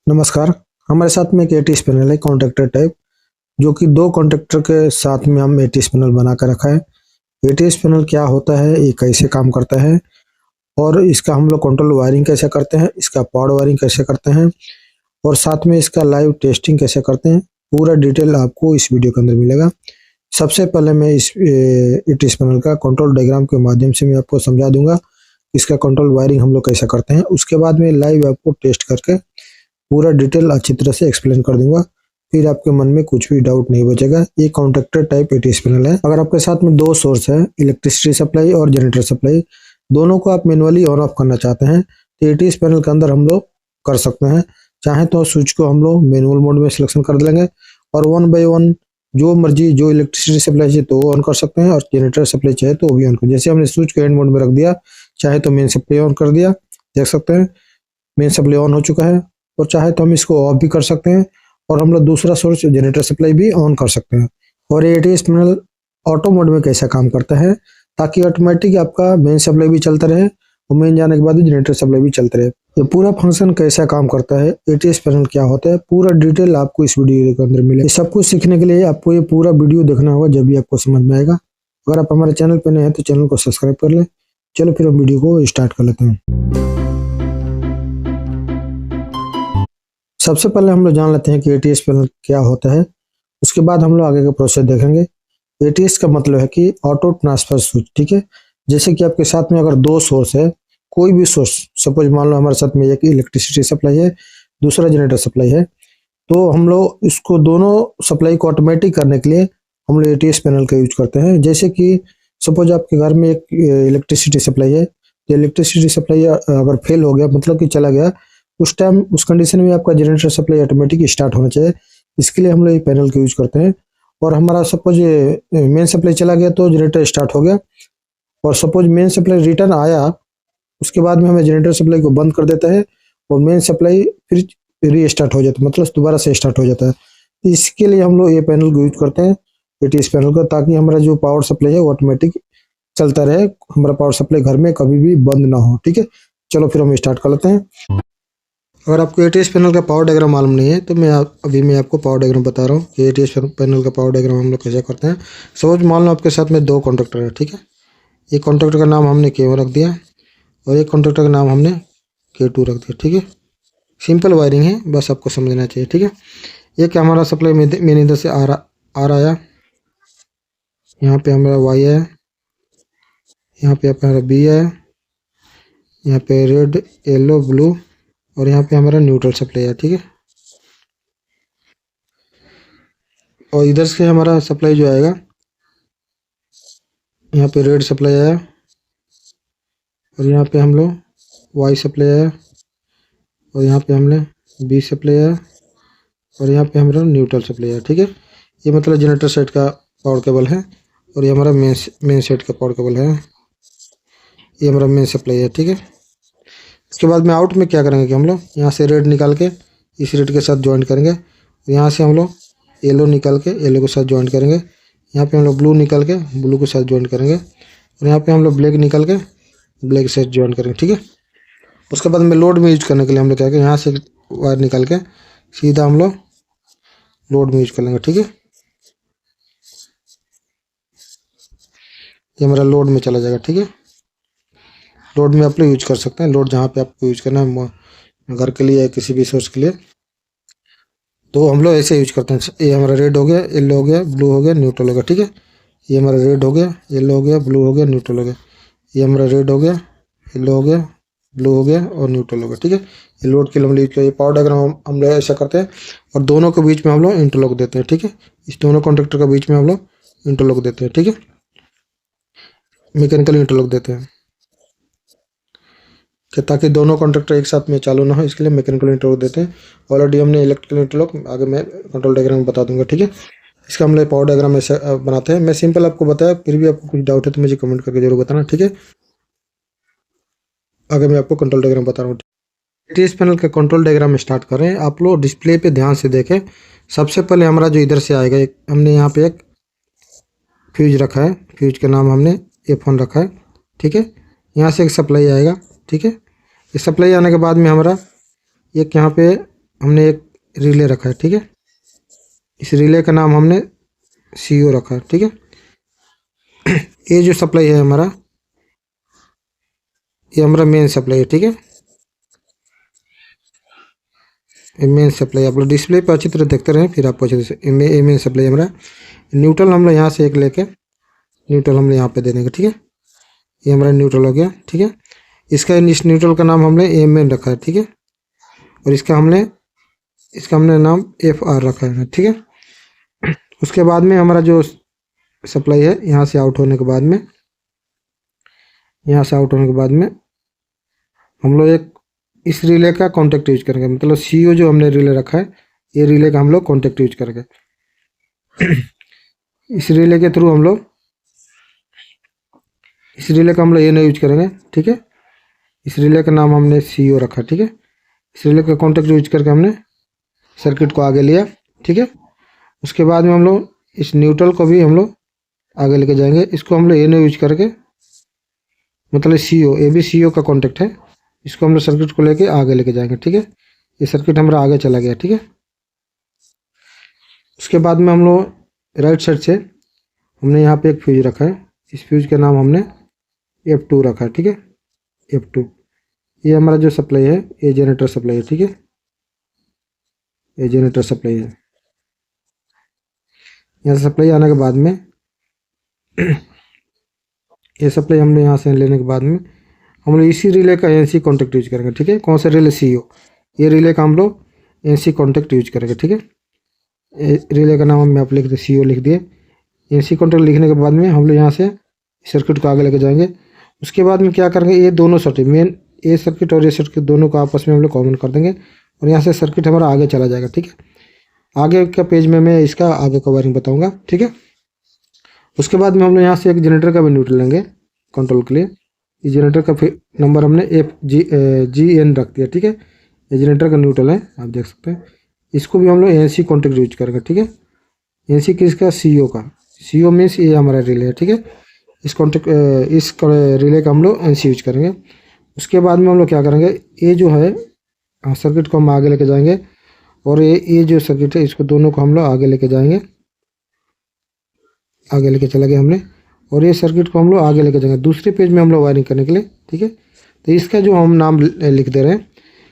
नमस्कार। हमारे साथ में एक एटीएस पैनल है कॉन्ट्रैक्टर टाइप, जो कि दो कॉन्ट्रैक्टर के साथ में हम एटीएस पैनल बना कर रखा है। एटीएस पैनल क्या होता है, ये कैसे काम करता है और इसका हम लोग कंट्रोल वायरिंग कैसे करते हैं, इसका पावर वायरिंग कैसे करते हैं और साथ में इसका लाइव टेस्टिंग कैसे करते हैं, पूरा डिटेल आपको इस वीडियो के अंदर मिलेगा। सबसे पहले मैं इस एटीएस पैनल का कंट्रोल डायग्राम के माध्यम से मैं आपको समझा दूंगा इसका कंट्रोल वायरिंग हम लोग कैसे करते हैं। उसके बाद में लाइव आपको टेस्ट करके पूरा डिटेल अच्छी तरह से एक्सप्लेन कर दूंगा, फिर आपके मन में कुछ भी डाउट नहीं बचेगा। ये कॉन्ट्रैक्टर टाइप एटीएस पैनल है। अगर आपके साथ में दो सोर्स है, इलेक्ट्रिसिटी सप्लाई और जनरेटर सप्लाई, दोनों को आप मैनुअली ऑन ऑफ करना चाहते हैं तो एटीएस पैनल के अंदर हम लोग कर सकते हैं। चाहे तो स्विच को हम लोग मैनुअल मोड में सिलेक्शन कर लेंगे और वन बाई वन जो मर्जी, जो इलेक्ट्रिसिटी सप्लाई चाहिए तो ऑन कर सकते हैं और जनरेटर सप्लाई चाहे तो वो भी ऑन कर। जैसे हमने स्विच को एंड मोड में रख दिया, चाहे तो मेन सप्लाई ऑन कर दिया, देख सकते हैं मेन सप्लाई ऑन हो चुका है। और चाहे तो हम इसको ऑफ भी कर सकते हैं और हम लोग दूसरा सोर्स जनरेटर सप्लाई भी ऑन कर सकते हैं। और ये एटीएस पैनल ऑटो मोड में कैसा काम करता है, ताकि ऑटोमेटिक आपका मेन सप्लाई भी चलता रहे और मेन जाने के बाद भी जनरेटर सप्लाई भी चलते रहे। ये पूरा फंक्शन कैसा काम करता है, एटीएस पैनल क्या होता है, पूरा डिटेल आपको इस वीडियो के अंदर मिले। सब कुछ सीखने के लिए आपको ये पूरा वीडियो देखना होगा, जब भी आपको समझ में आएगा। अगर आप हमारे चैनल पर नए हैं तो चैनल को सब्सक्राइब कर लें। चलो फिर हम वीडियो को स्टार्ट कर लेते हैं। सबसे पहले हम लोग जान लेते हैं कि एटीएस पैनल क्या होता है, उसके बाद हम लोग आगे का प्रोसेस देखेंगे। एटीएस का मतलब है कि ऑटो ट्रांसफर स्विच, ठीक है। जैसे कि आपके साथ में अगर दो सोर्स है, कोई भी सोर्स, सपोज मान लो हमारे साथ में एक इलेक्ट्रिसिटी सप्लाई है, दूसरा जनरेटर सप्लाई है, तो हम लोग इसको दोनों सप्लाई को ऑटोमेटिक करने के लिए हम लोग एटीएस पैनल का यूज करते हैं। जैसे कि सपोज आपके घर में एक इलेक्ट्रिसिटी सप्लाई है, तो इलेक्ट्रिसिटी सप्लाई अगर फेल हो गया, मतलब कि चला गया, उस टाइम उस कंडीशन में आपका जनरेटर सप्लाई ऑटोमेटिक स्टार्ट होना चाहिए। इसके लिए हम लोग ये पैनल का यूज करते हैं। और हमारा सपोज मेन सप्लाई चला गया तो जनरेटर स्टार्ट हो गया, और सपोज मेन सप्लाई रिटर्न आया, उसके बाद में हमें जनरेटर सप्लाई को बंद कर देता है और मेन सप्लाई फिर रीस्टार्ट हो जाता है, मतलब दोबारा से स्टार्ट हो जाता है। तो इसके लिए हम लोग ये पैनल को यूज करते हैं, एटीएस पैनल का, ताकि हमारा जो पावर सप्लाई है वो ऑटोमेटिक चलता रहे, हमारा पावर सप्लाई घर में कभी भी बंद ना हो, ठीक है। चलो फिर हम स्टार्ट कर लेते हैं। अगर आपको एटीएस पैनल का पावर डायग्राम मालूम नहीं है तो मैं आपको पावर डायग्राम बता रहा हूँ कि एटीएस पैनल का पावर डायग्राम हम लोग कैसे करते हैं। सपोज मान लो आपके साथ में दो कॉन्ट्रैक्टर है, ठीक है। एक कॉन्ट्रैक्टर का नाम हमने K1 रख दिया और एक कॉन्ट्रैक्टर का नाम हमने K2 रख दिया, ठीक है। सिंपल वायरिंग है, बस आपको समझना चाहिए, ठीक है। एक हमारा सप्लाई मेन इधर से आ रहा, यहाँ पे हमारा Y है, यहाँ पे हमारा B है, यहाँ पे रेड, येलो, ब्लू, और यहाँ पे हमारा न्यूट्रल सप्लाई है, ठीक है। और इधर से हमारा सप्लाई जो आएगा, यहाँ पे रेड सप्लाई आया और यहाँ पे हम लोग वाई सप्लाई आया और यहाँ पे हमने बी सप्लाई आया और यहाँ पे हमारा न्यूट्रल सप्लाई आया, ठीक है। ये मतलब जनरेटर साइड का पावर केबल है और ये हमारा मेन साइड का पावर केबल है, ये हमारा मेन सप्लाई है, ठीक है। उसके बाद में आउट में क्या करेंगे कि हम लोग यहाँ से रेड निकाल के इस रेड के साथ ज्वाइंट करेंगे, यहाँ से हम लोग येलो निकाल के येलो के साथ ज्वाइंट करेंगे, यहाँ पे हम लोग ब्लू निकाल के ब्लू के साथ ज्वाइंट करेंगे और यहाँ पे हम लोग ब्लैक निकाल के ब्लैक के साथ ज्वाइंट करेंगे, ठीक है। उसके बाद में लोड में यूज करने के लिए हम लोग क्या करेंगे, यहाँ से वायर निकाल के सीधा हम लोग लोड में यूज कर लेंगे, ठीक है। ये हमारा लोड में चला जाएगा, ठीक है। लोड में आप लोग यूज कर सकते हैं, लोड जहाँ पे आपको यूज करना है, घर के लिए या किसी भी सोर्स के लिए, तो हम लोग ऐसे यूज करते हैं। ये हमारा रेड हो गया, येलो हो गया, ब्लू हो गया, न्यूट्रल हो गया, ठीक है। ये हमारा रेड हो गया, येलो हो गया, ब्लू हो गया, न्यूट्रल हो गया। ये हमारा रेड हो गया, येलो हो गया, ब्लू हो गया और न्यूट्रल हो गया, ठीक है। ये लोड के लिए हम यूज करें। पावर डायग्राम हम लोग ऐसा करते हैं और दोनों के बीच में हम लोग इंटरलॉक देते हैं, ठीक है। इस दोनों कॉन्ट्रैक्टर के बीच में हम लोग इंटरलॉक देते हैं, ठीक है। मैकेनिकल इंटरलॉक देते हैं कि ताकि दोनों कॉन्ट्रैक्टर एक साथ में चालू ना हो, इसके लिए मैकेनिकल इंटरलॉक देते हैं। ऑलरेडी हमने इलेक्ट्रिकल इंटरलॉक आगे मैं कंट्रोल डायग्राम में बता दूंगा, ठीक है। इसका हम लोग पावर डायग्राम ऐसे बनाते हैं। मैं सिंपल आपको बताया, फिर भी आपको कुछ डाउट है तो मुझे कमेंट करके जरूर बताना, ठीक है। आगे मैं आपको कंट्रोल डायग्राम बता रहा हूँ। एटीएस पैनल का कंट्रोल डायग्राम स्टार्ट कर रहे हैं। आप लोग डिस्प्ले पे ध्यान से देखें। सबसे पहले हमारा जो इधर से आएगा, हमने यहाँ पे एक फ्यूज रखा है, फ्यूज का नाम हमने F1 रखा है, ठीक है। यहाँ से एक सप्लाई आएगा, ठीक है। ये सप्लाई आने के बाद में हमारा एक यहाँ पे हमने एक रिले रखा है, ठीक है। इस रिले का नाम हमने CO रखा है, ठीक है। ये जो सप्लाई है हमारा, ये हमारा मेन सप्लाई है, ठीक है। ये मेन सप्लाई आप लोग डिस्प्ले पर अच्छी तरह देखते रहें, फिर आपको अच्छे से ये मेन सप्लाई हमारा। न्यूट्रल हम लोग यहाँ से एक लेके न्यूट्रल हम लोग यहाँ पे दे देंगे, ठीक है। ये हमारा न्यूट्रल हो गया, ठीक है। इस न्यूट्रल का नाम हमने AMN रखा है, ठीक है। और इसका हमने नाम FR रखा है, ठीक है। उसके बाद में हमारा जो सप्लाई है, यहाँ से आउट होने के बाद में हम लोग एक इस रिले का कॉन्टेक्ट यूज करेंगे, मतलब CO जो हमने रिले रखा है, ये रिले का हम लोग कॉन्टेक्ट यूज करेंगे। इस रिले के थ्रू हम लोग ये नहीं यूज करेंगे, ठीक है। इस रिले का नाम हमने CO रखा, ठीक है। इस रिले का कॉन्टेक्ट यूज करके हमने सर्किट को आगे लिया, ठीक है। उसके बाद में हम लोग इस न्यूट्रल को भी हम लोग आगे लेके जाएंगे। इसको हम लोग ये नहीं यूज करके, मतलब CO, ये भी CO का कॉन्टेक्ट है, इसको हम लोग सर्किट को लेके आगे लेके जाएंगे, ठीक है। ये सर्किट हमारा आगे चला गया, ठीक है। उसके बाद में हम लोग राइट साइड से हमने यहाँ पे एक फ्यूज रखा है। इस फ्यूज का नाम हमने F2 रखा है, ठीक है। F2 ये हमारा जो सप्लाई है, ये जनरेटर सप्लाई है, ठीक है। ये जनरेटर सप्लाई है। यहाँ से सप्लाई आने के बाद में ये सप्लाई हमने यहाँ से लेने के बाद में हम लोग इसी रिले का NC कॉन्टेक्ट यूज करेंगे, ठीक है। कौन सा रिले? CO। ये रिले का हम लोग NC कॉन्टेक्ट यूज करेंगे, ठीक है। रिले का नाम हम आप लिख दिए, CO लिख दिए। NC कॉन्टेक्ट लिखने के बाद में हम लोग यहाँ से सर्किट को आगे लेके जाएंगे। उसके बाद में क्या करेंगे, ये दोनों सर्किट, मेन ये सर्किट और ये सर्किट दोनों को आपस में हम लोग कॉमन कर देंगे और यहाँ से सर्किट हमारा आगे चला जाएगा, ठीक है। आगे का पेज में मैं इसका आगे का वायरिंग बताऊँगा, ठीक है। उसके बाद में हम लोग यहाँ से एक जनरेटर का भी न्यूट्रल लेंगे कंट्रोल के लिए। इस जनरेटर का नंबर हमने GN रख दिया, ठीक है। ये जनरेटर का न्यूट्रल है, आप देख सकते हैं। इसको भी हम लोग NC कॉन्टेक्ट यूज करेंगे, ठीक है। NC किसका? CO का। CO मीन्स ये हमारा रिले है, ठीक है। इस रिले का हम लोग NC यूज करेंगे। उसके बाद में हम लोग क्या करेंगे, ये जो है सर्किट को हम आगे लेके जाएंगे और ये जो सर्किट है, इसको दोनों को हम लोग आगे लेके जाएंगे, आगे लेके चला गया हमने। और ये सर्किट को हम लोग आगे लेके जाएंगे दूसरे पेज में हम लोग वायरिंग करने के लिए, ठीक है। तो इसका जो हम नाम लिख दे रहे हैं,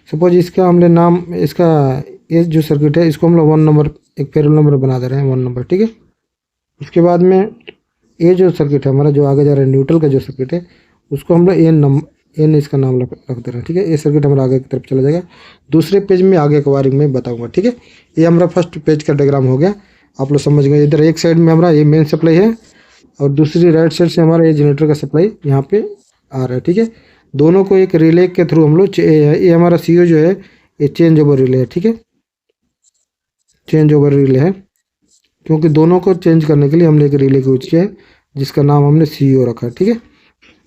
सपोज इसका हमने नाम, इसका ये जो सर्किट है, इसको हम लोग 1 नंबर एक पैरेलल नंबर बना दे रहे हैं, 1 नंबर, ठीक है। उसके बाद में ये जो सर्किट है हमारा, जो आगे जा रहा है न्यूट्रल का जो सर्किट है, उसको हम लोग N इसका नाम रख दे रहे हैं, ठीक है। ये सर्किट हमारा आगे की तरफ चला जाएगा। दूसरे पेज में आगे का वायरिंग में बताऊँगा, ठीक है। ये हमारा फर्स्ट पेज का डायग्राम हो गया, आप लोग समझ गए। इधर एक साइड में हमारा ये मेन सप्लाई है और दूसरी राइट साइड से हमारा ये जनरेटर का सप्लाई यहाँ पे आ रहा है, ठीक है। दोनों को एक रिले के थ्रू हम लोग, ये हमारा CO जो है, ये चेंज ओवर रिले है, ठीक है। चेंज ओवर रिले है, क्योंकि दोनों को चेंज करने के लिए हमने एक रिले यूज किया है, जिसका नाम हमने CO रखा है, ठीक है।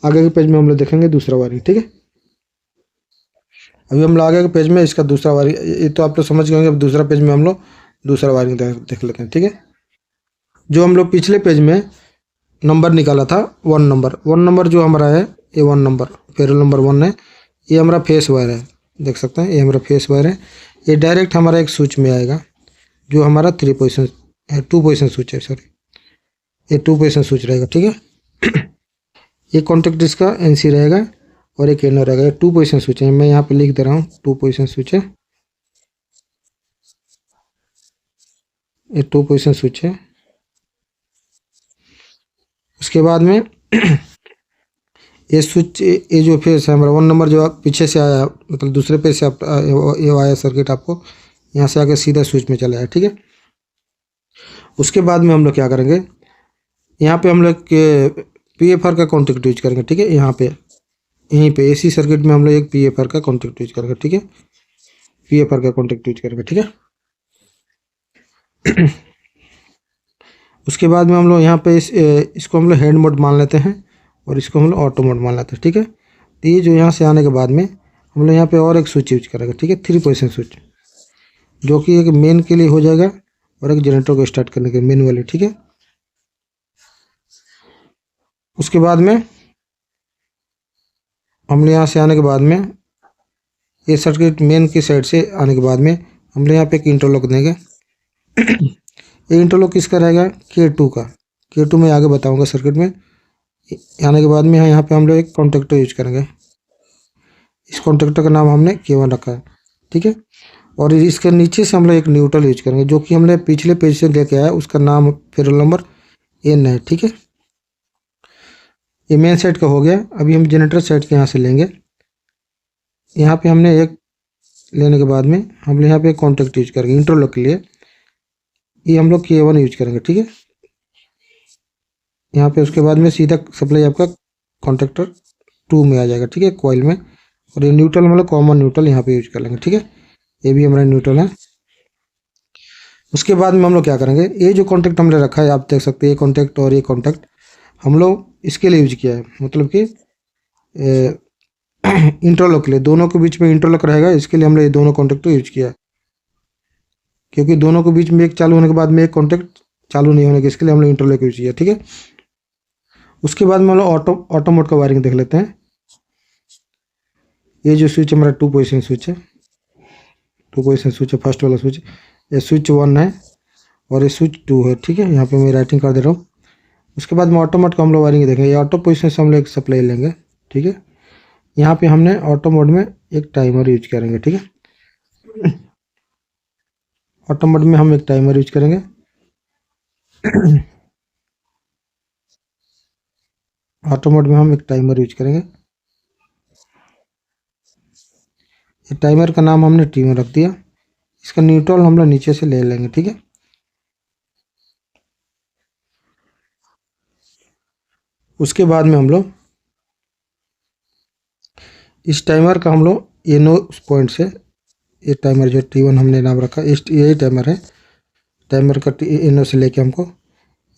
आगे के पेज में हम लोग देखेंगे दूसरा वायरिंग, ठीक है। अभी हम लोग आगे के पेज में इसका दूसरा वायरिंग, ये तो आप लोग समझ गए होंगे। अब दूसरा पेज में हम लोग दूसरा वायरिंग देख लेते हैं, ठीक है। जो हम लोग पिछले पेज में नंबर निकाला था, 1 नंबर जो हमारा है, ये 1 नंबर पैरेलल नंबर 1 है। ये हमारा फेस वायर है, देख सकते हैं, ये हमारा फेस वायर है। ये डायरेक्ट हमारा एक स्विच में आएगा, जो हमारा 2 पोजिशन स्विच है, सॉरी, ये 2 पोजिशन स्विच रहेगा, ठीक है। ये कॉन्टेक्ट इसका NC रहेगा और एक NO रहेगा। ये 2 पोजिशन स्विच है, मैं यहाँ पे लिख दे रहा हूँ, 2 पोजिशन स्विच है, ये 2 पोजिशन स्विच है। उसके बाद में ये स्विच, ये जो फेस है हमारा 1 नंबर, जो पीछे से आया, मतलब दूसरे पेज से ये आया सर्किट, आपको यहाँ से आके सीधा स्विच में चला है, ठीक है। उसके बाद में हम लोग क्या करेंगे, यहाँ पे हम लोग PFR का कॉन्टेक्ट यूज करेंगे, ठीक है। यहाँ पे यहीं पे AC सर्किट में हम लोग एक PFR का कॉन्टेक्ट यूज करेंगे, ठीक है। PFR का कॉन्टेक्ट यूज करेंगे, ठीक है। उसके बाद में हम लोग यहाँ पे इसको हम लोग हेड मोड मान लेते हैं और इसको हम लोग ऑटो मोड मान लेते हैं, ठीक है। तो ये जो यहाँ से आने के बाद में हम लोग यहाँ पे और एक स्विच यूज करेंगे, ठीक है, 3 पोजिशन स्विच, जो कि एक मेन के लिए हो जाएगा और एक जनरेटर को स्टार्ट करने के मेन वाले, ठीक है। उसके बाद में हम यहाँ से आने के बाद में ये सर्किट मेन की साइड से आने के बाद में हम लोग यहाँ पे एक इंटरलॉक देंगे। ये इंटरलॉक किसका रहेगा, K2 का। K2 में आगे बताऊंगा सर्किट में। आने के बाद में यहाँ पे हम लोग एक कॉन्टेक्टर यूज करेंगे। इस कॉन्टेक्टर का नाम हमने K1 रखा है, ठीक है। और इसके नीचे से हम लोग एक न्यूट्रल यूज करेंगे, जो कि हमने पिछले पेज से लेके आया, उसका नाम फिर रोल नंबर N है, ठीक है। ये मेन साइड का हो गया। अभी हम जनरेटर साइड के यहाँ से लेंगे। यहाँ पे हमने एक लेने के बाद में हम लोग यहाँ पे कॉन्टेक्ट यूज करेंगे इंटरलॉक के लिए। ये हम लोग K1 यूज करेंगे, ठीक है। यहाँ पे उसके बाद में सीधा सप्लाई आपका कॉन्टेक्टर 2 में आ जाएगा, ठीक है, कॉइल में। और ये न्यूट्रल मतलब कॉमन न्यूट्रल यहाँ पे यूज कर लेंगे, ठीक है। ये भी हमारा न्यूट्रल है। उसके बाद में हम लोग क्या करेंगे, ये जो कॉन्टेक्ट हमने रखा है आप देख सकते हैं, ये कॉन्टेक्ट और ये कॉन्टेक्ट हम लोग इसके लिए यूज किया है, मतलब कि इंटरलॉक के लिए। दोनों के बीच में इंटरलॉक रहेगा, इसके लिए हमने ये दोनों कॉन्टेक्ट यूज किया है, क्योंकि दोनों के बीच में एक चालू होने के बाद में एक कॉन्टेक्ट चालू नहीं होने के, इसके लिए हमने इंटरलॉक यूज किया, ठीक है। उसके बाद में हम लोग ऑटो मोड का वायरिंग देख लेते हैं। ये जो स्विच हमारा 2 पोजिशन स्विच है, 2 पोजिशन स्विच है, फर्स्ट वाला स्विच। ये स्विच 1 है और ये स्विच 2 है, ठीक है। यहाँ पे मैं राइटिंग कर दे रहा हूँ। उसके बाद में ऑटो मोड का हम लोग वायरिंग देखेंगे। ये ऑटो पोजिशन से हम लोग एक सप्लाई लेंगे, ठीक है। यहाँ पे हमने ऑटो मोड में एक टाइमर यूज करेंगे, ठीक है। ऑटो मोड में हम एक टाइमर यूज करेंगे। ऑटो मोड में हम एक टाइमर यूज करेंगे। ये टाइमर का नाम हमने T1 रख दिया। इसका न्यूट्रल हम लोग नीचे से ले लेंगे, ठीक है। उसके बाद में हम लोग इस टाइमर का हम लोग NO पॉइंट से, ये टाइमर जो T1 हमने नाम रखा, इस यही टाइमर है। टाइमर का NO से लेके हमको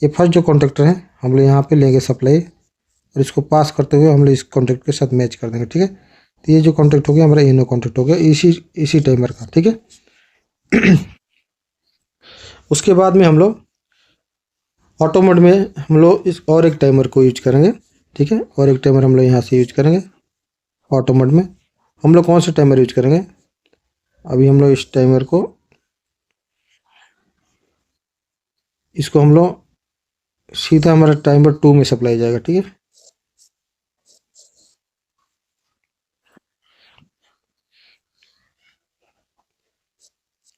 ये फर्स्ट जो कॉन्टेक्टर है हम लोग यहाँ पे लेंगे सप्लाई, और इसको पास करते हुए हम लोग इस कॉन्टेक्ट के साथ मैच कर देंगे, ठीक है। तो ये जो कॉन्टेक्ट हो गया हमारा NO कॉन्टेक्ट हो गया इसी टाइमर का, ठीक है। उसके बाद में हम लोग ऑटो मोड में हम लोग इस और एक टाइमर को यूज करेंगे, ठीक है। और एक टाइमर हम लोग यहाँ से यूज करेंगे। ऑटो मोड में हम लोग कौन सा टाइमर यूज करेंगे, अभी हम लोग इस टाइमर को, इसको हम लोग सीधा हमारा टाइमर 2 में सप्लाई जाएगा, ठीक है।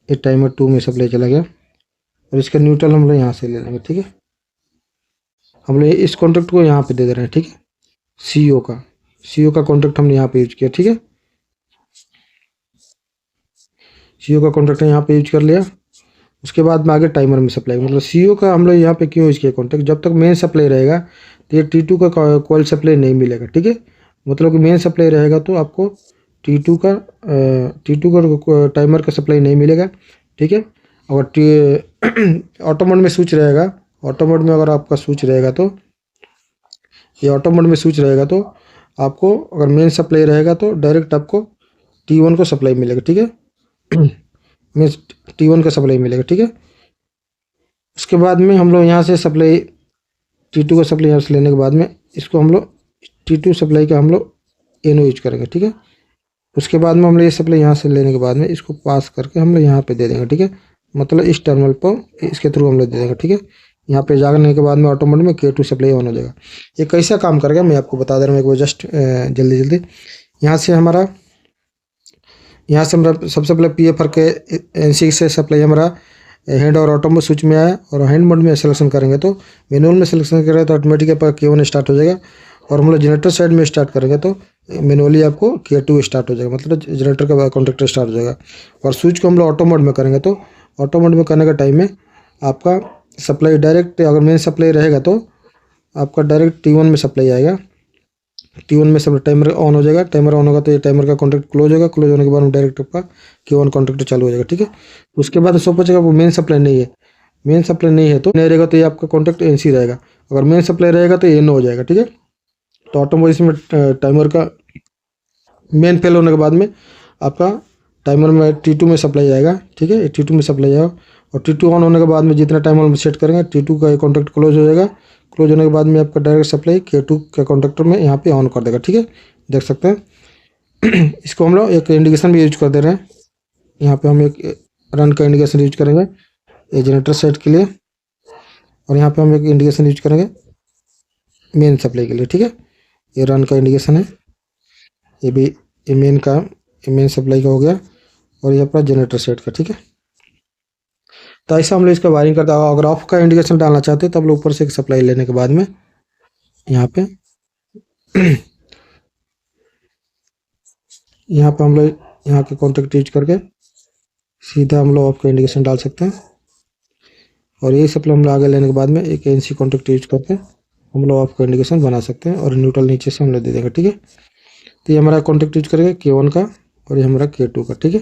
ये टाइमर 2 में सप्लाई चला गया और इसका न्यूट्रल हम लोग यहाँ से ले लेंगे, ठीक है। हम लोग इस कॉन्टेक्ट को यहाँ पे दे दे रहे हैं, ठीक है। CO का कॉन्टेक्ट हमने यहाँ पे यूज किया, ठीक है। CO का कॉन्टेक्ट यहाँ पे यूज कर लिया। उसके बाद में आगे टाइमर में सप्लाई, मतलब CO का हम लोग यहाँ पे क्यों यूज किया कॉन्टेक्ट, जब तक मेन सप्लाई रहेगा तो ये T2 का कॉइल सप्लाई नहीं मिलेगा, ठीक है। मतलब कि मेन सप्लाई रहेगा तो आपको T2 का टाइमर का सप्लाई नहीं मिलेगा, ठीक है। अगर ऑटो मोड में स्विच रहेगा, ऑटो मोड में अगर आपका स्विच रहेगा तो ये ऑटो मोड में स्विच रहेगा तो आपको अगर मेन सप्लाई रहेगा तो डायरेक्ट आपको T1 को सप्लाई मिलेगा, ठीक है। में T1 का सप्लाई मिलेगा, ठीक है। उसके बाद में हम लोग यहाँ से सप्लाई T2 का सप्लाई यहाँ से लेने के बाद में इसको हम लोग T2 सप्लाई का हम लोग NO यूज करेंगे, ठीक है। उसके बाद में हम लोग ये सप्लाई यहाँ से लेने के बाद में इसको पास करके हम लोग यहाँ पे दे देंगे, ठीक है। मतलब इस टर्मिनल पर इसके थ्रू हम लोग दे देंगे, ठीक है। यहाँ पे जाने के बाद में ऑटो मोड में K2 सप्लाई ऑन हो जाएगा। ये कैसा काम करेगा मैं आपको बता दे रहा हूँ एक बार जस्ट जल्दी। यहाँ से हमारा सबसे पहले PFR के NC से सप्लाई हमारा हैंड और ऑटो में स्विच में आया, और हैंड मोड में सिलेक्शन करेंगे तो मैनुअल में सिलेक्शन करेंगे तो ऑटोमेटिक आपका K1 स्टार्ट हो जाएगा, और हम लोग जनरेटर साइड में स्टार्ट करेंगे तो मैनुअली आपको K2 स्टार्ट हो जाएगा, मतलब जनरेटर का कॉन्ट्रैक्टर स्टार्ट हो जाएगा। और स्विच को हम लोग ऑटो मोड में करेंगे तो ऑटो मोड में करने का टाइम में आपका सप्लाई डायरेक्ट, अगर मेन सप्लाई रहेगा तो आपका डायरेक्ट T1 में सप्लाई आएगा। T1 में सब टाइमर ऑन हो जाएगा। टाइमर ऑन होगा तो ये टाइमर का कॉन्ट्रैक्ट क्लोज होगा। क्लोज होने के बाद डायरेक्ट आपका K1 कॉन्ट्रैक्ट चालू हो जाएगा, ठीक है। उसके बाद सपोज अगर वो मेन सप्लाई नहीं है, मेन सप्लाई नहीं है तो नहीं रहेगा तो ये आपका कॉन्ट्रैक्ट NC रहेगा। अगर मेन सप्लाई रहेगा तो ये NO हो जाएगा, ठीक है। तो ऑटोमेटिक में टाइमर का मेन फेल होने के बाद में आपका टाइमर में T2 में सप्लाई आएगा, ठीक है। T2 में सप्लाई आएगा और T2 ऑन होने के बाद में जितना टाइमर हम सेट करेंगे T2 का कॉन्ट्रैक्ट क्लोज हो जाएगा। क्लोज होने के बाद में आपका डायरेक्ट सप्लाई K2 के कॉन्ट्रैक्टर में यहाँ पे ऑन कर देगा, ठीक है। देख सकते हैं। इसको हम लोग एक इंडिकेशन भी यूज कर दे रहे हैं। यहाँ पे हम एक रन का इंडिकेशन यूज करेंगे ये जनरेटर सेट के लिए, और यहाँ पे हम एक इंडिकेशन यूज करेंगे मेन सप्लाई के लिए। ठीक है, ये रन का इंडिकेशन है, ये भी ये मेन सप्लाई का हो गया, और ये अपना जनरेटर सेट का। ठीक है, तो ऐसा हम लोग इसका वायरिंग करते हैं। अगर ऑफ का इंडिकेशन डालना चाहते हैं तो हम लोग ऊपर से एक सप्लाई लेने के बाद में यहाँ पे यहाँ पे हम लोग यहाँ के कॉन्टेक्ट यूज करके सीधा हम लोग ऑफ का इंडिकेशन डाल सकते हैं, और यही सप्लाई हम लोग आगे लेने के बाद में एक एनसी कॉन्टेक्ट यूज करके हम लोग ऑफ का इंडिकेशन बना सकते हैं, और न्यूट्रल नीचे से हम लोग दे देंगे। ठीक है, तो ये हमारा कॉन्टेक्ट यूज करेगा K1 का, और ये हमारा K2 का। ठीक है,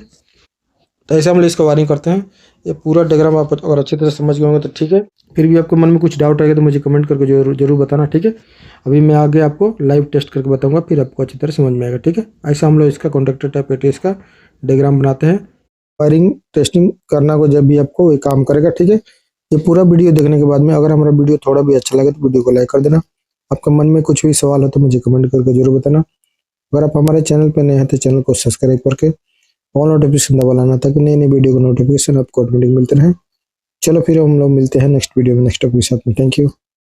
तो ऐसे हम लोग इसका वायरिंग करते हैं। ये पूरा डायग्राम आप अगर अच्छी तरह समझ गए होंगे तो ठीक है, फिर भी आपको मन में कुछ डाउट आएगा तो मुझे कमेंट करके जरूर बताना। ठीक है, अभी मैं आगे आपको लाइव टेस्ट करके बताऊंगा, फिर आपको अच्छी तरह समझ में आएगा। ठीक है, ऐसा हम लोग इसका कॉन्टेक्टर टाइप ATS का डायग्राम बनाते हैं। वायरिंग टेस्टिंग करना को जब भी आपको ये काम करेगा। ठीक है, ये पूरा वीडियो देखने के बाद में अगर हमारा वीडियो थोड़ा भी अच्छा लगे तो वीडियो को लाइक कर देना। आपका मन में कुछ भी सवाल हो तो मुझे कमेंट करके जरूर बताना। अगर आप हमारे चैनल पर नए हैं तो चैनल को सब्सक्राइब करके ऑल नोटिफिकेशन दबाना, ताकि नई नई वीडियो का नोटिफिकेशन आपको ऑटोमेटिक मिलते रहे। चलो फिर हम लोग मिलते हैं नेक्स्ट वीडियो में नेक्स्ट टॉपिक के साथ में। Thank you.